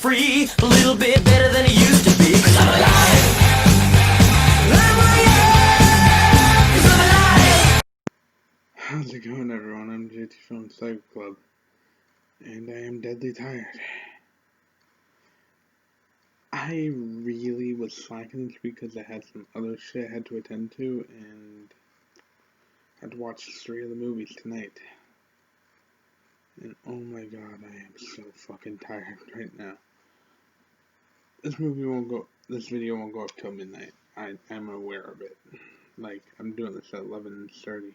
free, a little bit better than it used to be. 'Cause I'm alive. I'm alive. 'Cause I'm alive. How's it going, everyone? I'm JT from Cyber Club, and I am deadly tired. I really was slacking this week because I had some other shit I had to attend to, and had to watch 3 of the movies tonight. And oh my god, I am so fucking tired right now. This video won't go up till midnight. I'm aware of it. Like, I'm doing this at 11:30.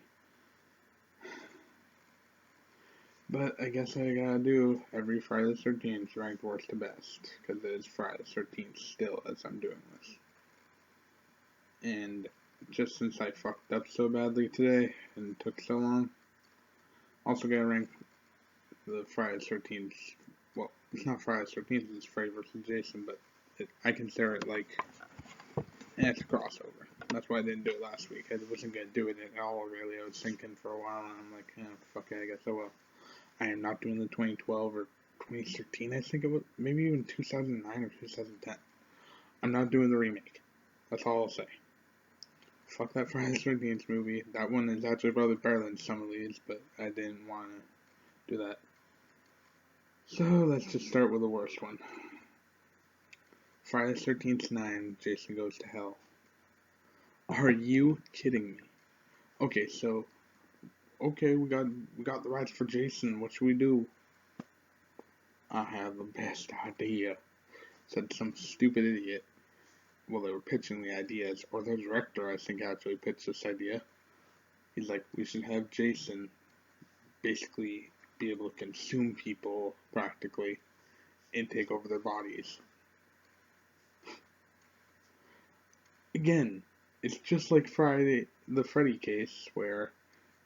But I guess I gotta do every Friday the 13th ranked worst to best, because it is Friday the 13th still as I'm doing this. And just since I fucked up so badly today and took so long, also gotta rank the Friday the 13th. Well, it's not Friday the 13th, it's Freddy versus Jason, but I consider it like it's a crossover. That's why I didn't do it last week. I wasn't gonna do it at all, really. I was thinking for a while, and I'm like, fuck it, I guess I will. I am not doing the 2012 or 2013, I think it was, maybe even 2009 or 2010. I'm not doing the remake. That's all I'll say. Fuck that Friday the 13th movie. That one is actually probably better than some of these, but I didn't want to do that. So let's just start with the worst one. Friday the 13th 9, Jason Goes to Hell. Are you kidding me? Okay, so we got the rights for Jason. What should we do? I have the best idea, said some stupid idiot. Well, they were pitching the ideas, or the director, I think, actually pitched this idea. He's like, we should have Jason basically be able to consume people, practically, and take over their bodies. Again, it's just like the Freddy case, where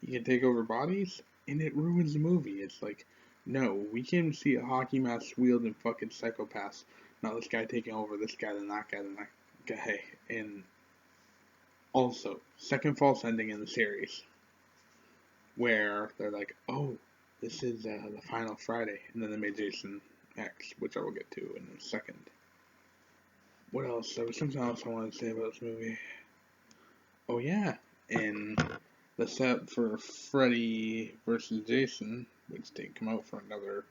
he can take over bodies, and it ruins the movie. It's like, no, we can see a hockey mask wielding fucking psychopaths. Not this guy taking over this guy, then that guy, then that guy. And also, second false ending in the series, where they're like, oh, this is the final Friday, and then they made Jason X, which I will get to in a second. What else? There was something else I wanted to say about this movie. Oh yeah, and the set for Freddy versus Jason, which didn't come out for another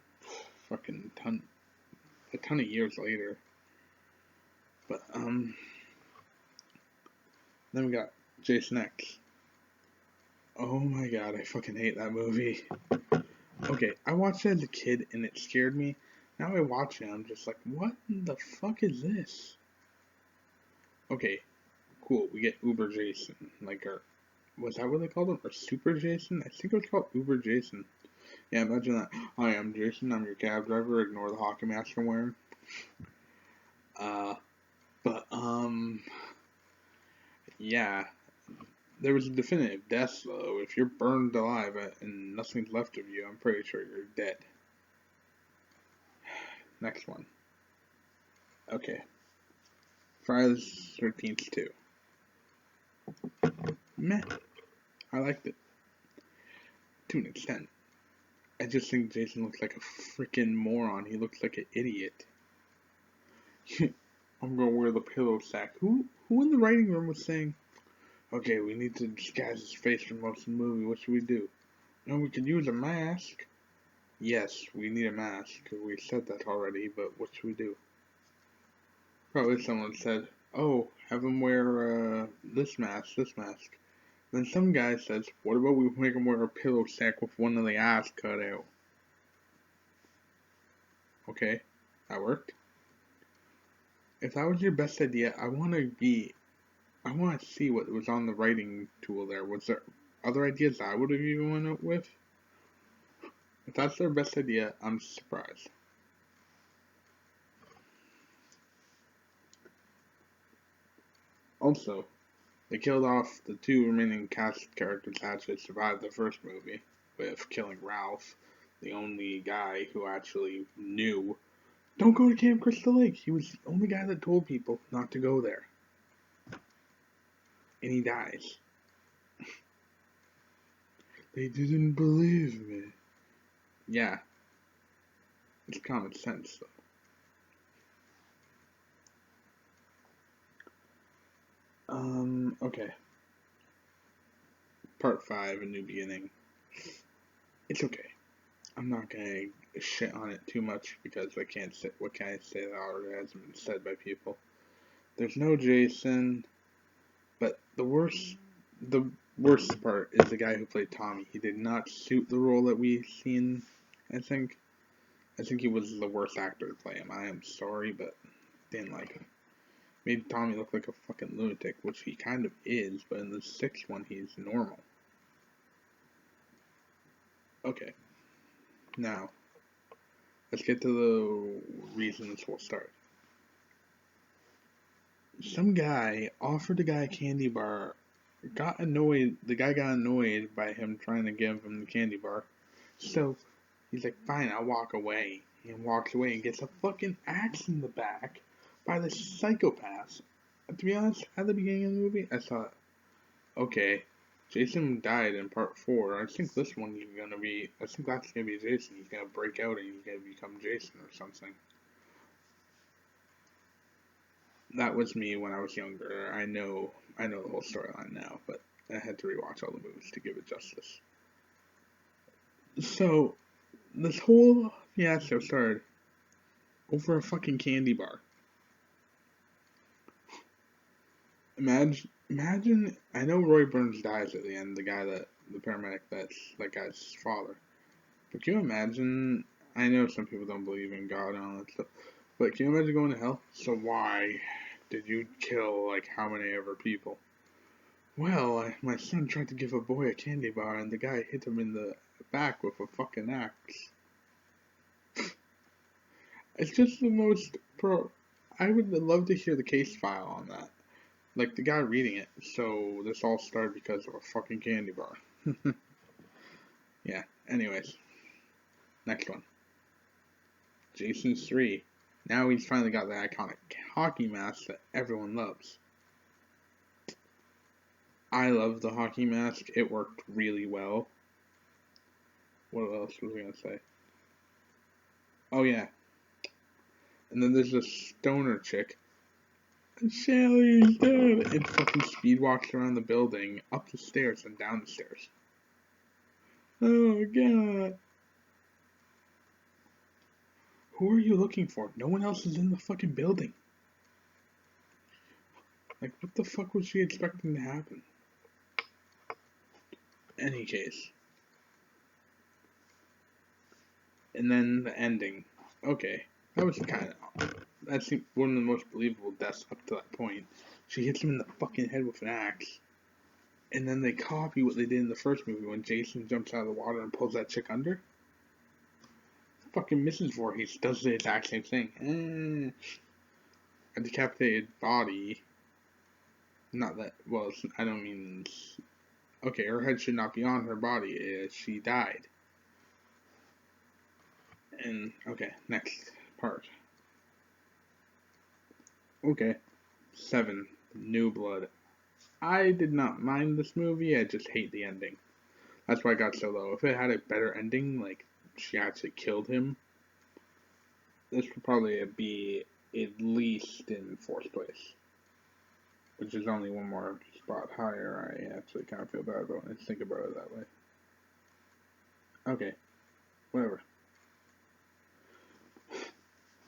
fucking a ton of years later. But then we got Jason X. Oh my god, I fucking hate that movie. Okay, I watched it as a kid and it scared me. Now I watch it, I'm just like, what the fuck is this? Okay, cool, we get Uber Jason, like was that what they called him? Or Super Jason? I think it was called Uber Jason. Yeah, imagine that. Hi, I'm Jason, I'm your cab driver, ignore the hockey mask I'm wearing. Yeah. There was a definitive death, though. If you're burned alive and nothing's left of you, I'm pretty sure you're dead. Next one. Okay. Friday the 13th 2. Meh. I liked it. To an extent. I just think Jason looks like a freaking moron. He looks like an idiot. I'm gonna wear the pillow sack. Who in the writing room was saying, okay, we need to disguise his face for most of the movie. What should we do? No, we could use a mask. Yes, we need a mask. We said that already, but what should we do? Probably someone said, oh, have him wear this mask. Then some guy says, what about we make him wear a pillow sack with one of the eyes cut out? Okay, that worked. If that was your best idea, I want to see what was on the writing tool there. Was there other ideas I would have even went up with? If that's their best idea, I'm surprised. Also, they killed off the 2 remaining cast characters that actually survived the first movie, with killing Ralph, the only guy who actually knew, don't go to Camp Crystal Lake. He was the only guy that told people not to go there. And he dies. They didn't believe me. Yeah. It's common sense, though. Okay. Part 5, A New Beginning. It's okay. I'm not gonna shit on it too much because I can't say what can I say that already hasn't been said by people. There's no Jason, but the worst part is the guy who played Tommy. He did not suit the role that we've seen. I think. I think he was the worst actor to play him. I am sorry, but didn't like him. Made Tommy look like a fucking lunatic, which he kind of is, but in the sixth one, he's normal. Okay, now, let's get to the reasons we'll start. Some guy offered the guy a candy bar, the guy got annoyed by him trying to give him the candy bar, so he's like, fine, I'll walk away. And walks away and gets a fucking axe in the back by the psychopath. To be honest, at the beginning of the movie, I thought, okay, Jason died in part 4. I think this one is gonna be. I think that's gonna be Jason. He's gonna break out and he's gonna become Jason or something. That was me when I was younger. I know the whole storyline now, but I had to rewatch all the movies to give it justice. So this whole fiasco started over a fucking candy bar. Imagine. I know Roy Burns dies at the end. The paramedic that's that guy's father. But can you imagine? I know some people don't believe in God and all that stuff, but can you imagine going to hell? So why did you kill like how many ever people? Well, my son tried to give a boy a candy bar, and the guy hit him in the back with a fucking axe. It's just the most pro. I would love to hear the case file on that. Like the guy reading it. So this all started because of a fucking candy bar. Yeah. Anyways, next one. Jason's 3. Now he's finally got the iconic hockey mask that everyone loves. I love the hockey mask. It worked really well. What else was I gonna say? Oh yeah. And then there's this stoner chick. Shelly's dead! And fucking speed walks around the building, up the stairs and down the stairs. Oh god. Who are you looking for? No one else is in the fucking building. Like, what the fuck was she expecting to happen? Any case. And then the ending. Okay. That was kind of. That's one of the most believable deaths up to that point. She hits him in the fucking head with an axe. And then they copy what they did in the first movie when Jason jumps out of the water and pulls that chick under. Fucking Mrs. Voorhees does the exact same thing. A decapitated body. Not that. Well, I don't mean. Okay, her head should not be on her body. She died. And, okay, next part. Okay. 7. New Blood. I did not mind this movie, I just hate the ending. That's why I got so low. If it had a better ending, like, she actually killed him, this would probably be at least in 4th place. Which is only one more spot higher. I actually kind of feel bad about it. Think about it that way. Okay. Whatever.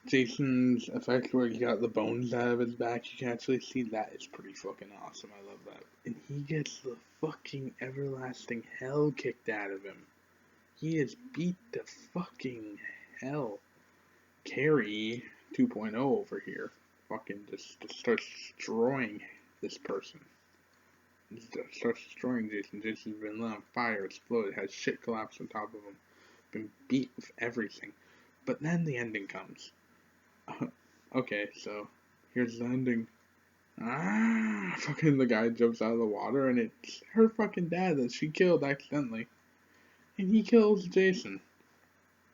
Jason's effect where he got the bones out of his back, you can actually see that is pretty fucking awesome. I love that. And he gets the fucking everlasting hell kicked out of him. He is beat to fucking hell. Carrie 2.0 over here fucking just starts destroying this person. Starts destroying Jason. Jason's been lit on fire, exploded, has shit collapsed on top of him, been beat with everything. But then the ending comes. Okay, so here's the ending. Fucking the guy jumps out of the water and it's her fucking dad that she killed accidentally. And he kills Jason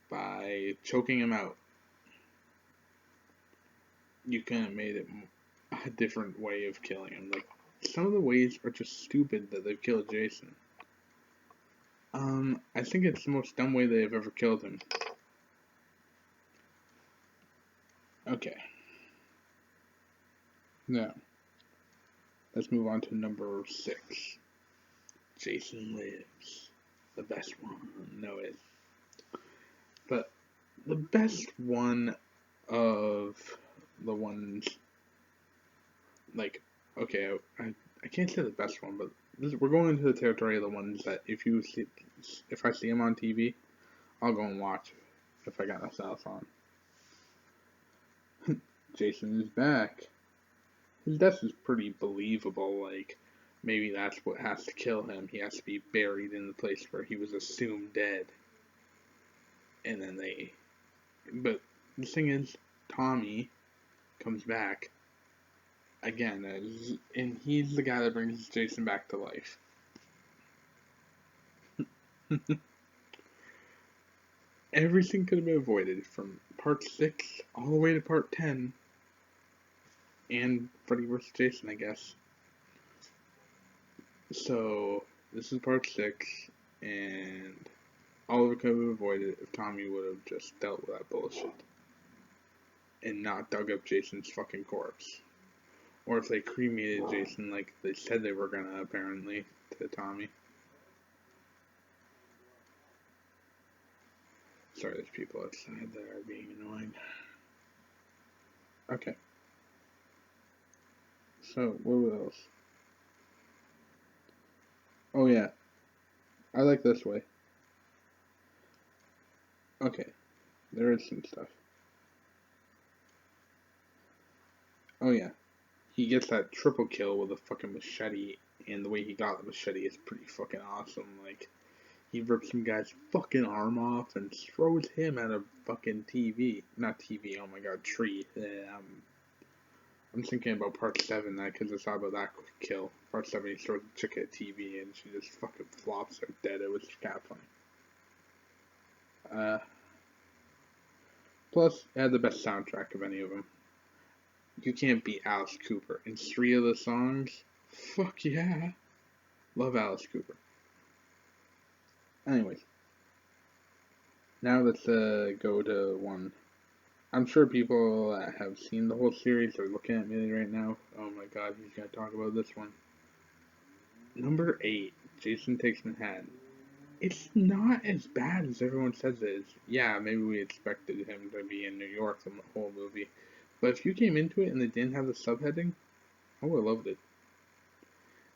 by choking him out. You could have made it a different way of killing him. Like, some of the ways are just stupid that they've killed Jason. I think it's the most dumb way they've ever killed him. Okay. Now, Let's move on to number 6. Jason Lives. The best one. No, it's. But the best one of the ones, like, okay, I can't say the best one, but we're going into the territory of the ones that if I see them on TV, I'll go and watch if I got nothing else on. Jason is back. His death is pretty believable, like, maybe that's what has to kill him. He has to be buried in the place where he was assumed dead. And then but the thing is, Tommy comes back again, and he's the guy that brings Jason back to life. Everything could have been avoided from part 6 all the way to part 10, and Freddy vs. Jason, I guess. So, this is part 6, and all of it could have been avoided if Tommy would have just dealt with that bullshit. And not dug up Jason's fucking corpse. Or if they cremated Jason like they said they were gonna, apparently, to Tommy. Sorry, there's people outside that are being annoying. Okay. So, what else? Oh yeah, I like this way. Okay, there is some stuff. Oh yeah, he gets that triple kill with a fucking machete, and the way he got the machete is pretty fucking awesome. Like, he rips some guy's fucking arm off and throws him at a fucking TV. Not TV, oh my god, tree. I'm thinking about part 7, because I saw about that kill. Part 7, he throws a chick at a TV and she just fucking flops out dead. It was kind of funny. Plus, it had the best soundtrack of any of them. You can't beat Alice Cooper. In 3 of the songs, fuck yeah. Love Alice Cooper. Anyways. Now let's go to one. I'm sure people that have seen the whole series are looking at me right now. Oh my god, he's gonna talk about this one. Number 8, Jason Takes Manhattan. It's not as bad as everyone says it is. Yeah, maybe we expected him to be in New York the whole movie. But if you came into it and they didn't have the subheading, I would have loved it.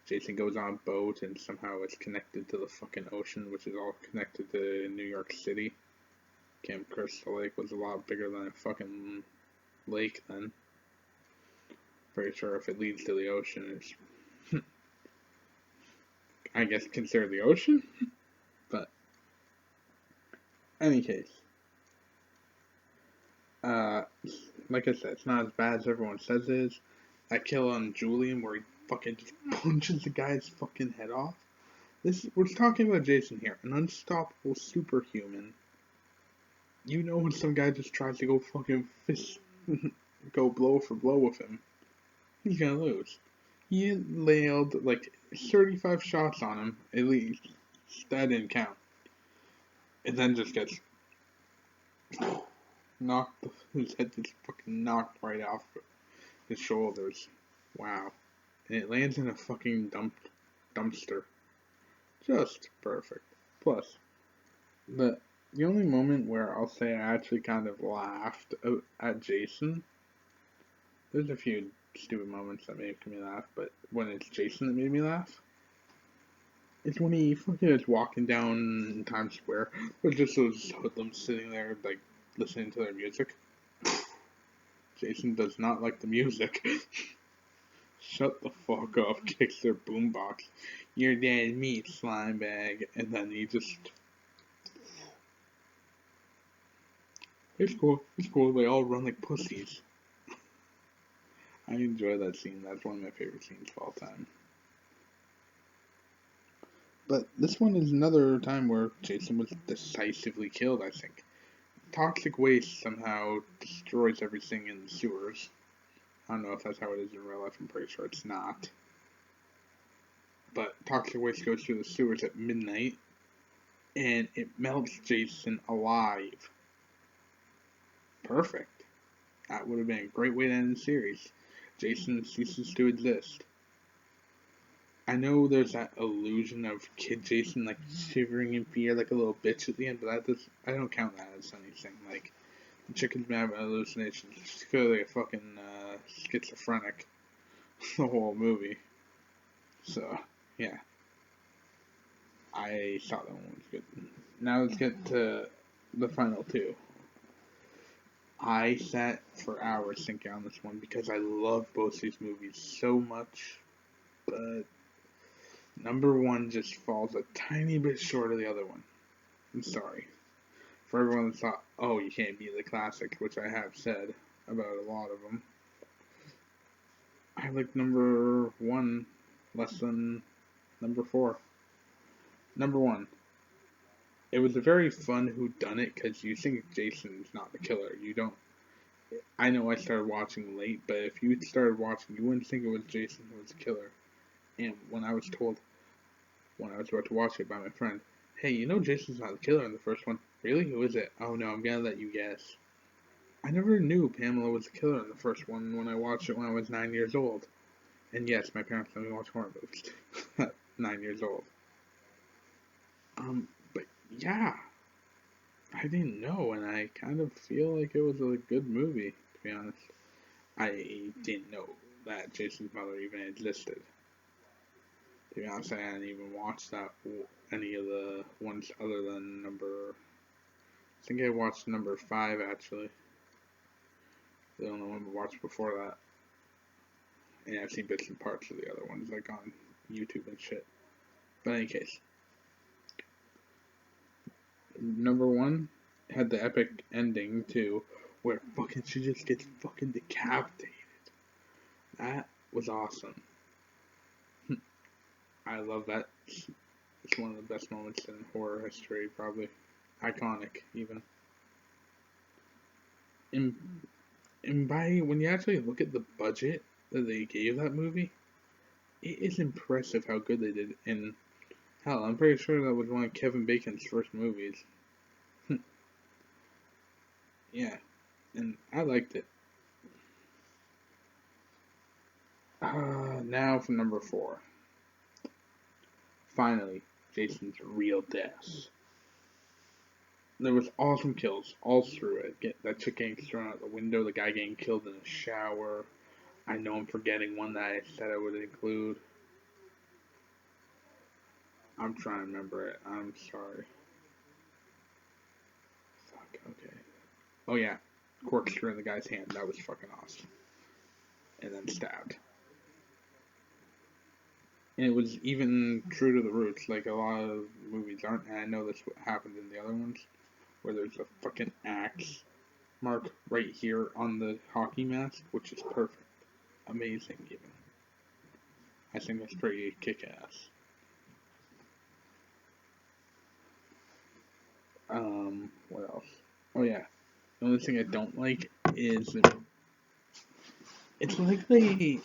Jason goes on a boat and somehow it's connected to the fucking ocean, which is all connected to New York City. Camp Crystal Lake was a lot bigger than a fucking lake then. Pretty sure if it leads to the ocean, it's I guess considered the ocean? But, any case. Like I said, it's not as bad as everyone says it is. That kill on Julian where he fucking just punches the guy's fucking head off. We're talking about Jason here, an unstoppable superhuman. You know when some guy just tries to go fucking go blow for blow with him, he's gonna lose. He nailed like 35 shots on him, at least. That didn't count. And then just gets knocked, his head just fucking knocked right off his shoulders. Wow. And it lands in a fucking dumpster. Just perfect. Plus, the only moment where I'll say I actually kind of laughed at Jason, there's a few stupid moments that make me laugh, but when it's Jason that made me laugh, it's when he fucking is walking down Times Square with just those hoodlums sitting there, like, listening to their music. Jason does not like the music. Shut the fuck up, kicks their boombox. Your dead meat, slime bag. And then he just... It's cool, they all run like pussies. I enjoy that scene, that's one of my favorite scenes of all time. But this one is another time where Jason was decisively killed, I think. Toxic waste somehow destroys everything in the sewers. I don't know if that's how it is in real life, I'm pretty sure it's not. But toxic waste goes through the sewers at midnight, and it melts Jason alive. Perfect. That would have been a great way to end the series. Jason ceases to exist. I know there's that illusion of Kid Jason like shivering in fear like a little bitch at the end, but I don't count that as anything. Like the chicken's been having hallucinations. She's clearly a fucking schizophrenic the whole movie. So yeah, I thought that one was good. Now let's get to the final two. I sat for hours thinking on this one because I love both these movies so much, but number one just falls a tiny bit short of the other one. I'm sorry. For everyone that thought, oh, you can't beat the classics, which I have said about a lot of them, I like number one less than number four. Number one, it was a very fun whodunit because you think Jason's not the killer. You don't. I know I started watching late, but if you started watching, you wouldn't think it was Jason who was the killer. And when I was told, when I was about to watch it by my friend, hey, you know Jason's not the killer in the first one. Really? Who is it? Oh no, I'm gonna let you guess. I never knew Pamela was the killer in the first one when I watched it when I was 9 years old. And yes, my parents let me watch horror movies. 9 years old. But yeah, I didn't know, and I kind of feel like it was a good movie, to be honest. I didn't know that Jason's mother even existed. To be honest, I hadn't even watched any of the ones other than number. I think I watched number 5 actually. The only one I watched before that. And I've seen bits and parts of the other ones, like on YouTube and shit. But in any case, number 1 had the epic ending too, where fucking she just gets fucking decapitated. That was awesome. I love that. It's one of the best moments in horror history, probably. Iconic, even. And, and when you actually look at the budget that they gave that movie, it is impressive how good they did. And hell, I'm pretty sure that was one of Kevin Bacon's first movies. Yeah, and I liked it. Now for number 4. Finally, Jason's real deaths. There was awesome kills all through it. That chick getting thrown out the window, the guy getting killed in the shower. I know I'm forgetting one that I said I would include. I'm trying to remember it. I'm sorry. Fuck, okay. Oh yeah, corkscrew in the guy's hand. That was fucking awesome. And then stabbed. And it was even true to the roots, like a lot of movies aren't. And I know that's what happened in the other ones, where there's a fucking axe mark right here on the hockey mask, which is perfect. Amazing, even. I think that's pretty kick-ass. What else? Oh yeah, the only thing I don't like is it's like they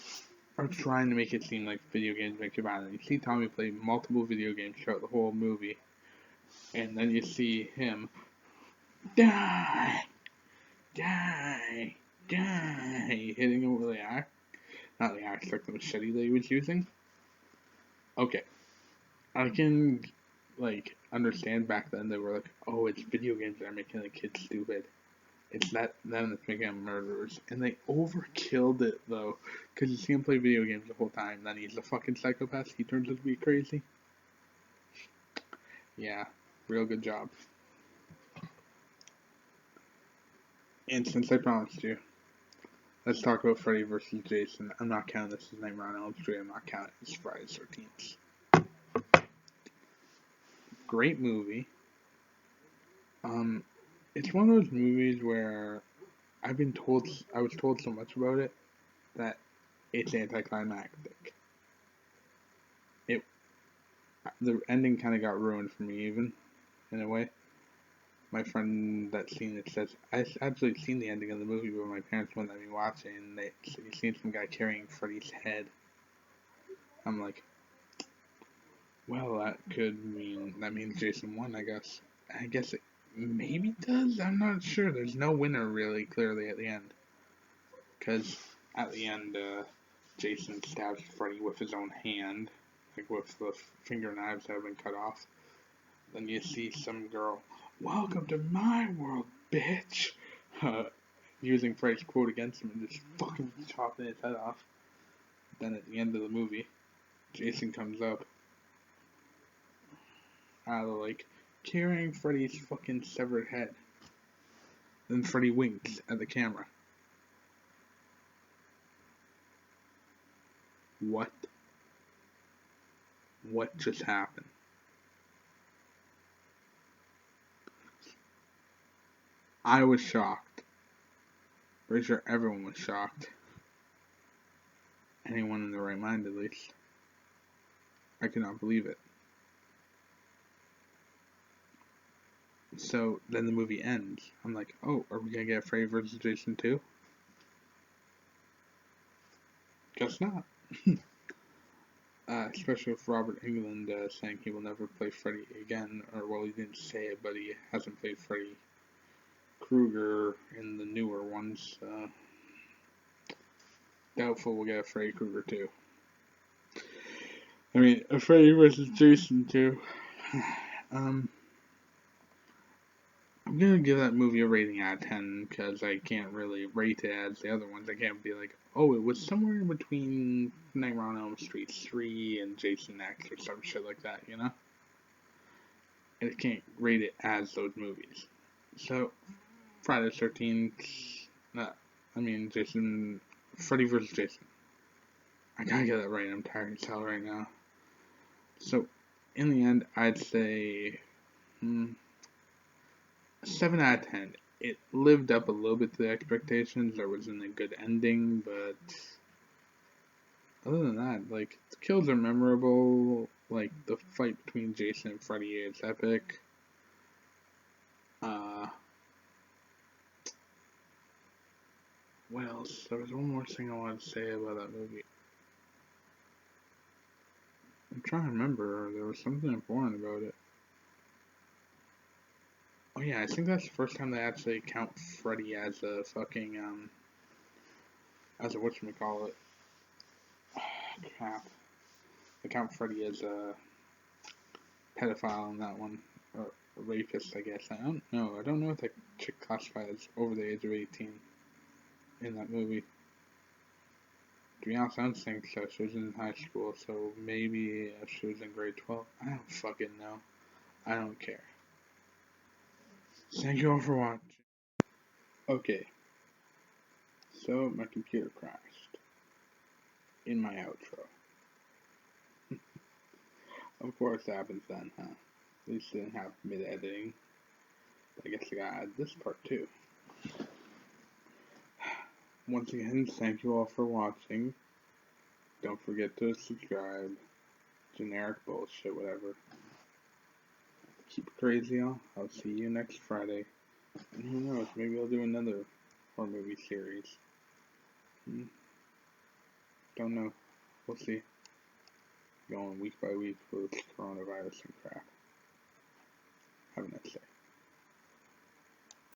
are trying to make it seem like video games make you violent. You see Tommy play multiple video games throughout the whole movie, and then you see him die, die, die, hitting him with the axe. Not the axe, like the machete that he was using. Okay, I can understand back then they were like, oh, it's video games that are making the kids stupid. It's that them that's making them murderers. And they overkilled it, though. Because you see him play video games the whole time. Then he's a fucking psychopath. He turns out to be crazy. Yeah, real good job. And since I promised you, let's talk about Freddy vs. Jason. I'm not counting this as Nightmare on Elm Street. I'm not counting this as Friday the 13th. Great movie. It's one of those movies where I was told so much about it that it's anticlimactic. The ending kind of got ruined for me, even in a way. My friend that's seen it says I actually seen the ending of the movie, but my parents wouldn't let me watch it, and they seen some guy carrying Freddy's head. I'm like, well, that means Jason won, I guess. I guess it maybe does. I'm not sure. There's no winner really clearly at the end, because at the end, Jason stabs Freddy with his own hand. like with the finger knives that have been cut off. Then you see some girl, "Welcome to my world, bitch," using Freddy's quote against him and just fucking chopping his head off. Then at the end of the movie, Jason comes up out of the lake carrying Freddy's fucking severed head. Then Freddy winks at the camera. What? What just happened? I was shocked. Pretty sure everyone was shocked. Anyone in their right mind, at least. I could not believe it. So then the movie ends. I'm like, oh, are we gonna get Freddy vs. Jason 2? Guess not. Especially with Robert Englund saying he will never play Freddy again, or well, he didn't say it, but he hasn't played Freddy Krueger in the newer ones. Doubtful we'll get a Freddy Krueger 2. I mean, a Freddy vs. Jason 2. I'm gonna give that movie a rating out of 10 because I can't really rate it as the other ones. I can't be like, oh, it was somewhere in between Nightmare on Elm Street 3 and Jason X or some shit like that, you know? And I can't rate it as those movies. So, Friday the 13th, Freddy vs. Jason. I gotta get that right, I'm tired as hell right now. So, in the end, I'd say 7 out of 10. It lived up a little bit to the expectations. There wasn't a good ending, but other than that, like, the kills are memorable. Like, the fight between Jason and Freddy is epic. What else? There was one more thing I wanted to say about that movie. I'm trying to remember. There was something important about it. Oh yeah, I think that's the first time they actually count Freddy as a fucking, as a whatchamacallit. Crap. They count Freddy as a pedophile in that one. Or a rapist, I guess. I don't know. I don't know if that chick classified as over the age of 18 in that movie. To be honest, I don't think so. She was in high school, so maybe if she was in grade 12. I don't fucking know. I don't care. Thank you all for watching. Okay. So, my computer crashed. In my outro. Of course it happens then, huh? At least it didn't have mid-editing. I guess I gotta add this part too. Once again, thank you all for watching. Don't forget to subscribe. Generic bullshit, whatever. Keep it crazy, y'all. I'll see you next Friday. And who knows, maybe I'll do another horror movie series. Don't know. We'll see. Going week by week with coronavirus and crap. Have a nice day.